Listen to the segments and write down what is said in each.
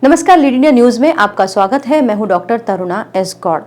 नमस्कार, lead India news में आपका स्वागत है। मैं हूं doctor Taruna S Gaur.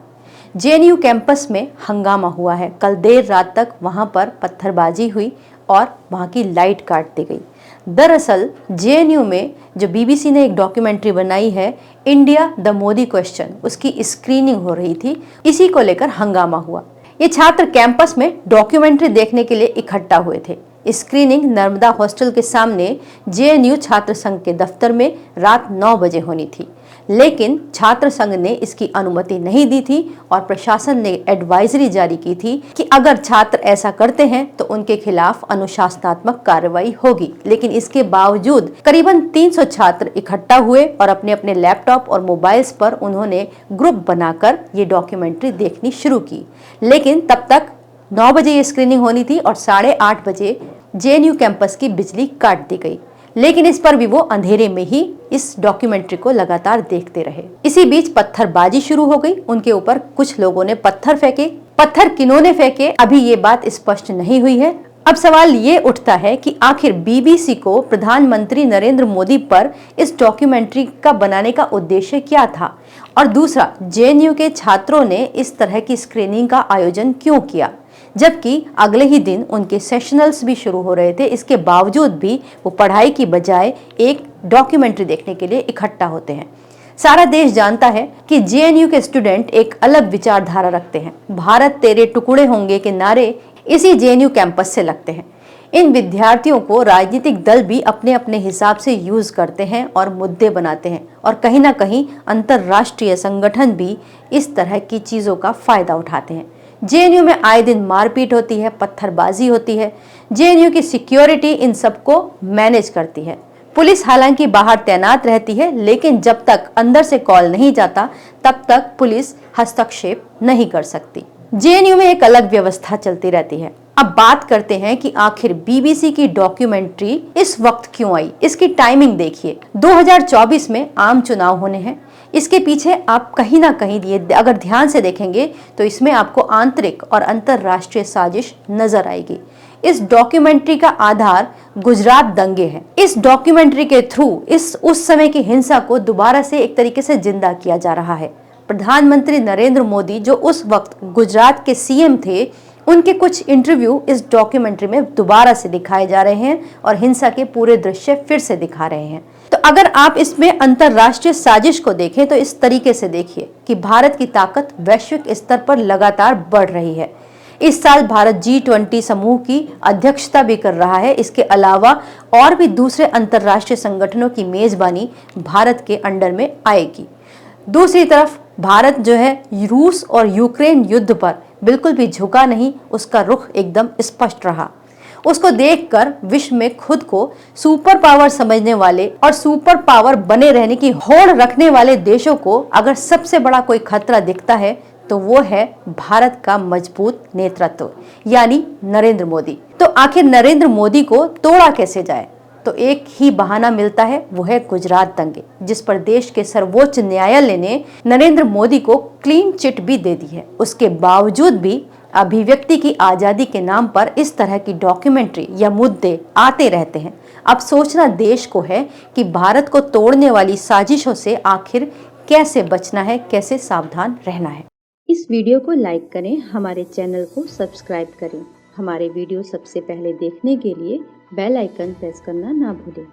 JNU campus में हंगामा हुआ है। कल देर रात तक वहां पर पत्थरबाजी हुई और वहां की लाइट काट दी गई। दरअसल जेएनयू में जो बीबीसी ने एक डॉक्यूमेंट्री बनाई है, इंडिया द मोदी क्वेश्चन, उसकी स्क्रीनिंग हो रही थी। इसी को लेकर हंगामा हुआ। ये छात्र कैंपस में डॉक्यूमेंट्री देखने के लिए इकट्ठा हुए थे। स्क्रीनिंग नर्मदा हॉस्टल के सामने जेएनयू छात्र संघ के दफ्तर में रात 9 बजे होनी थी, लेकिन छात्र संघ ने इसकी अनुमति नहीं दी थी और प्रशासन ने एडवाइजरी जारी की थी कि अगर छात्र ऐसा करते हैं तो उनके खिलाफ अनुशासनात्मक कार्रवाई होगी। लेकिन इसके बावजूद करीबन 300 छात्र इकट्ठा हुए और अपने अपने लैपटॉप और मोबाइल्स पर उन्होंने ग्रुप बनाकर ये डॉक्यूमेंट्री देखनी शुरू की। लेकिन तब तक 9 बजे ये स्क्रीनिंग होनी थी और 8:30 बजे जेएनयू कैंपस की बिजली काट दी गई। लेकिन इस पर भी वो अंधेरे में ही इस डॉक्यूमेंट्री को लगातार देखते रहे। इसी बीच पत्थरबाजी शुरू हो गई। उनके ऊपर कुछ लोगों ने पत्थर फेंके। पत्थर किन्होंने फेंके, अभी ये बात स्पष्ट नहीं हुई है। अब सवाल ये उठता है कि आखिर बीबीसी को प्रधानमंत्री नरेंद्र मोदी पर इस डॉक्यूमेंट्री का बनाने का उद्देश्य क्या था, और दूसरा, जेएनयू के छात्रों ने इस तरह की स्क्रीनिंग का आयोजन क्यों किया, जबकि अगले ही दिन उनके सेशनल्स भी शुरू हो रहे थे। इसके बावजूद भी वो पढ़ाई की बजाय एक डॉक्यूमेंट्री देखने के लिए इकट्ठा होते हैं। सारा देश जानता है कि जेएनयू के स्टूडेंट एक अलग विचारधारा रखते हैं। भारत तेरे टुकड़े होंगे के नारे इसी जेएनयू कैंपस से लगते हैं। इन विद्यार्थियों को राजनीतिक दल भी अपने अपने हिसाब से यूज करते हैं और मुद्दे बनाते हैं, और कहीं ना कहीं अंतरराष्ट्रीय संगठन भी इस तरह की चीजों का फायदा उठाते हैं। जेएनयू में आए दिन मारपीट होती है, पत्थरबाजी होती है। जेएनयू की सिक्योरिटी इन सबको मैनेज करती है। पुलिस हालांकि बाहर तैनात रहती है, लेकिन जब तक अंदर से कॉल नहीं जाता तब तक पुलिस हस्तक्षेप नहीं कर सकती। जेएनयू में एक अलग व्यवस्था चलती रहती है। अब बात करते हैं कि आखिर बीबीसी की डॉक्यूमेंट्री इस वक्त क्यों आई। इसकी टाइमिंग देखिए, 2024 में आम चुनाव होने हैं। इसके पीछे आप कहीं ना कहीं ये अगर ध्यान से देखेंगे तो इसमें आपको आंतरिक और अंतरराष्ट्रीय साजिश नजर आएगी। इस डॉक्यूमेंट्री का आधार गुजरात दंगे है। इस डॉक्यूमेंट्री के थ्रू उस समय की हिंसा को दोबारा से एक तरीके से जिंदा किया जा रहा है। प्रधानमंत्री नरेंद्र मोदी जो उस वक्त गुजरात के सीएम थे, उनके कुछ इंटरव्यू इस डॉक्यूमेंट्री में दोबारा से दिखाए जा रहे हैं और हिंसा के पूरे दृश्य फिर से दिखा रहे हैं। तो अगर आप इसमें अंतरराष्ट्रीय साजिश को देखें तो इस तरीके से देखिए कि भारत की ताकत वैश्विक स्तर पर लगातार बढ़ रही है। इस साल भारत G20 समूह की अध्यक्षता भी कर रहा है। इसके अलावा और भी दूसरे अंतरराष्ट्रीय संगठनों की मेजबानी भारत के अंडर में आएगी। दूसरी तरफ भारत जो है रूस और यूक्रेन युद्ध पर बिल्कुल भी झुका नहीं, उसका रुख एकदम स्पष्ट रहा। उसको देखकर विश्व में खुद को सुपर पावर समझने वाले और सुपर पावर बने रहने की होड़ रखने वाले देशों को अगर सबसे बड़ा कोई खतरा दिखता है तो वो है भारत का मजबूत नेतृत्व, यानी नरेंद्र मोदी। तो आखिर नरेंद्र मोदी को तोड़ा कैसे जाए? तो एक ही बहाना मिलता है, वो है गुजरात दंगे, जिस पर देश के सर्वोच्च न्यायालय ने नरेंद्र मोदी को क्लीन चिट भी दे दी है। उसके बावजूद भी अभिव्यक्ति की आजादी के नाम पर इस तरह की डॉक्यूमेंट्री या मुद्दे आते रहते हैं। अब सोचना देश को है कि भारत को तोड़ने वाली साजिशों से आखिर कैसे बचना है, कैसे सावधान रहना है। इस वीडियो को लाइक करें, हमारे चैनल को सब्सक्राइब करें। हमारे वीडियो सबसे पहले देखने के लिए बेल आइकन प्रेस करना ना भूलें।